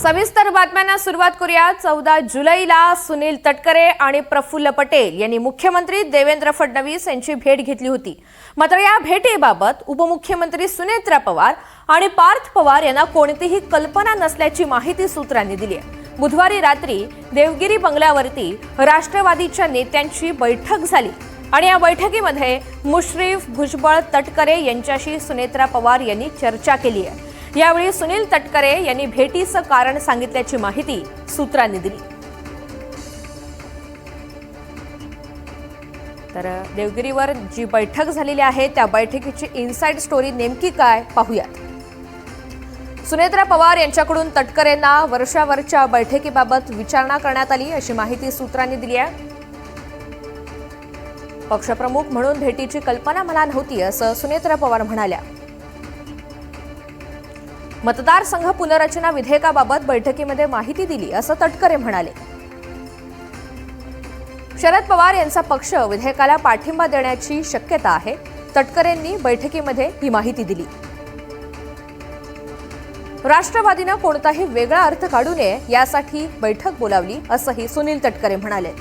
सविस्तर बातम्यांना सुरुवात करूया। 14 जुलैला सुनील तटकरे आणि प्रफुल्ल पटेल यांनी मुख्यमंत्री देवेंद्र फडणवीस यांची भेट घेतली होती। मात्र या भेटीबाबत उपमुख्यमंत्री सुनेत्रा पवार आणि पार्थ पवार यांना कोणतीही कल्पना नसल्याची माहिती सूत्रांनी दिली आहे। बुधवारी रात्री देवगिरी बंगल्यावरती राष्ट्रवादीच्या नेत्यांची बैठक झाली आणि या बैठकीमध्ये मुश्रीफ, भुजबळ, तटकरे यांच्याशी सुनेत्रा पवार यांनी चर्चा केली आहे। यावेळी सुनील तटकरे यांनी भेटीचं कारण सांगितल्याची माहिती सूत्रांनी दिली। तर देवगिरीवर जी बैठक झालेली आहे त्या बैठकीची इनसाइड स्टोरी नेमकी काय पाहूयात। सुनेत्रा पवार यांच्याकडून तटकरेंना वर्षावरच्या बैठकीबाबत विचारणा करण्यात आली अशी माहिती सूत्रांनी दिली आहे। पक्षप्रमुख म्हणून भेटीची कल्पना मला नव्हती असं सुनेत्रा पवार म्हणाल्या। मतदारसंघ पुनर्रचना विधेयकाबाबत बैठकीमध्ये माहिती दिली असं तटकरे म्हणाले। शरद पवार यांचा पक्ष विधेयकाला पाठिंबा देण्याची शक्यता आहे। तटकरेंनी बैठकीमध्ये ही माहिती दिली। राष्ट्रवादीनं कोणताही वेगळा अर्थ काढू नये यासाठी बैठक बोलावली असंही सुनील तटकरे म्हणाले।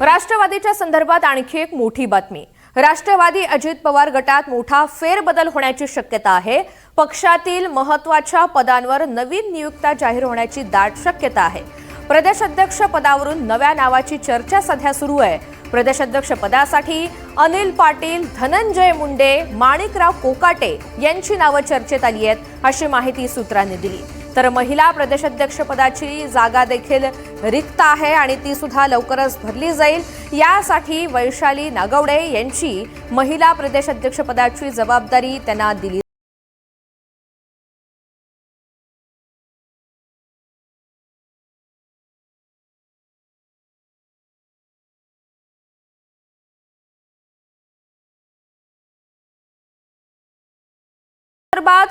राष्ट्रवादीच्या संदर्भात आणखी एक मोठी बातमी। राष्ट्रवादी अजित पवार गटात मोठा फेरबदल होण्याची शक्यता आहे। पक्षातील महत्त्वाच्या पदांवर नवीन नियुक्त्या जाहीर होण्याची दाट शक्यता आहे। प्रदेशाध्यक्ष पदावरून नव्या नावाची चर्चा सध्या सुरू आहे। प्रदेशाध्यक्ष पदासाठी अनिल पाटील, धनंजय मुंडे, माणिकराव कोकाटे यांची नावं चर्चेत आली आहेत अशी माहिती सूत्रांनी दिली। तर महिला प्रदेशाध्यक्ष पदाची जागा देखील रिक्त आहे आणि ती सुद्धा लवकरच भरली जाईल। यासाठी वैशाली नागवडे यांची महिला प्रदेशाध्यक्ष पदाची जबाबदारी त्यांना दिली।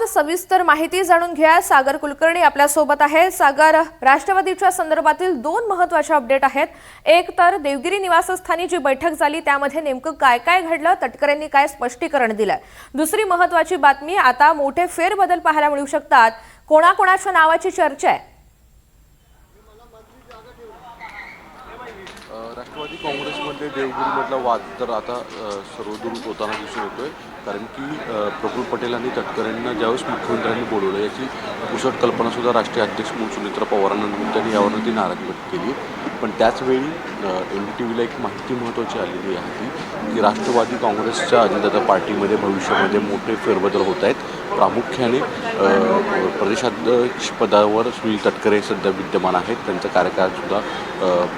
सविस्तर माहिती जाणून घ्या। सागर कुलकर्णी आपल्या सोबत आहे। सागर, राष्ट्रवादीच्या संदर्भातील दोन महत्त्वाचे अपडेट आहेत। एक तर देवगिरी निवासस्थानी जी बैठक झाली त्यामध्ये नेमकं काय काय घडलं, तटकरेंनी काय स्पष्टीकरण दिलंय। दुसरी महत्त्वाची बातमी, आता मोठे फेरबदल पाहायला मिळू शकतात। कोणाकोणाच्या नावाची चर्चा आहे? राष्ट्रवादी काँग्रेसमध्ये देवगिरीमधला वाद तर आता सर्वदूर होताना दिसून येतोय। कारण की प्रफुल्ल पटेल आणि तटकरेंना ज्यावेळेस मुख्यमंत्र्यांनी बोलवलं याची पुसट कल्पनासुद्धा राष्ट्रीय अध्यक्ष म्हणून सुनेत्रा पवारांना त्यांनी यावरून ती नाराजी व्यक्त केली। पण त्याचवेळी NDTVला एक माहिती महत्त्वाची आलेली आहे की राष्ट्रवादी काँग्रेसच्या अजितदादा पार्टीमध्ये भविष्यामध्ये मोठे फेरबदल होत आहेत। प्रामुख्याने प्रदेशाध्यक्ष पदावर सुनील तटकरे सध्या विद्यमान आहेत। त्यांचा कार्यकाळसुद्धा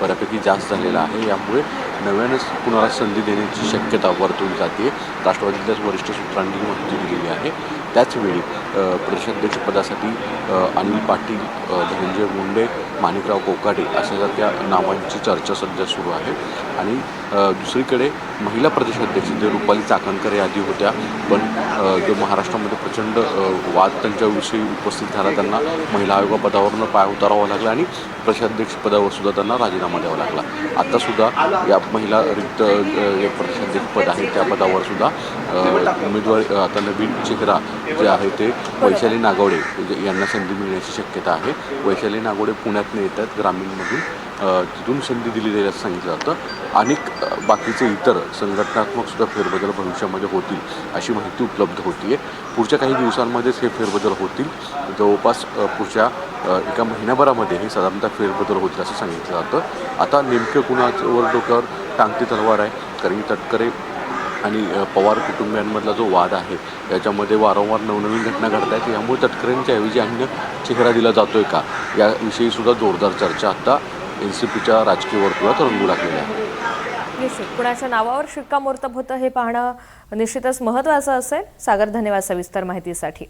बऱ्यापैकी जास्त झालेला आहे। यामुळे नव्यानंच कुणाला संधी देण्याची शक्यता वर्तवली जाते। राष्ट्रवादीच्या वरिष्ठ सूत्रांनी ही माहिती दिलेली आहे। त्याचवेळी प्रदेशाध्यक्षपदासाठी अनिल पाटील, धनंजय मुंडे, माणिकराव कोकाटे अशासारख्या नावांची चर्चा सध्या सुरू आहे। आणि दुसरीकडे महिला प्रदेशाध्यक्ष जे रुपाली चाकणकर या आधी होत्या, पण जो महाराष्ट्रामध्ये प्रचंड वाद त्यांच्याविषयी उपस्थित झाला, त्यांना महिला आयोग पदावरून पाय उतारावा लागला आणि प्रदेशाध्यक्ष पदावर सुद्धा त्यांना राजीनामा द्यावा लागला। आतासुद्धा या महिला रिक्त एक प्रदेशाध्यक्ष पद आहे त्या पदावर सुद्धा उमेदवार आता नवीन चेहरा जे आहे ते वैशाली नागवडे यांना संधी मिळण्याची शक्यता आहे। वैशाली नागवडे पुण्यातून येतात ग्रामीणमधून, तिथून संधी दिली जाईल असं सांगितलं जातं। आणि बाकीचे इतर संघटनात्मक सुद्धा फेरबदल भविष्यामध्ये होतील अशी माहिती उपलब्ध होती आहे। पुढच्या काही दिवसांमध्येच हे फेरबदल होतील। जवळपास पुढच्या एका महिन्याभरामध्ये हे साधारणतः फेरबदल होतील असं सांगितलं जातं। आता नेमकं कुणावर डोक्यावर टांगती तलवार आहे, कारण की तटकरे आणि पवार कुटुंबियांमधला जो वाद आहे याच्यामध्ये वारंवार नवनवीन घटना घडत आहेत। यामुळे तटकरेंच्या ऐवजी अन्य चेहरा दिला जातोय का याविषयी सुद्धा जोरदार चर्चा आता NCPच्या राजकीय वर्तुळात रंगू लागलेली आहे। निश्चित कुणाच्या नावावर शिक्कामोर्तब होतं हे पाहणं निश्चितच महत्त्वाचं असेल। सागर, धन्यवाद सविस्तर माहितीसाठी।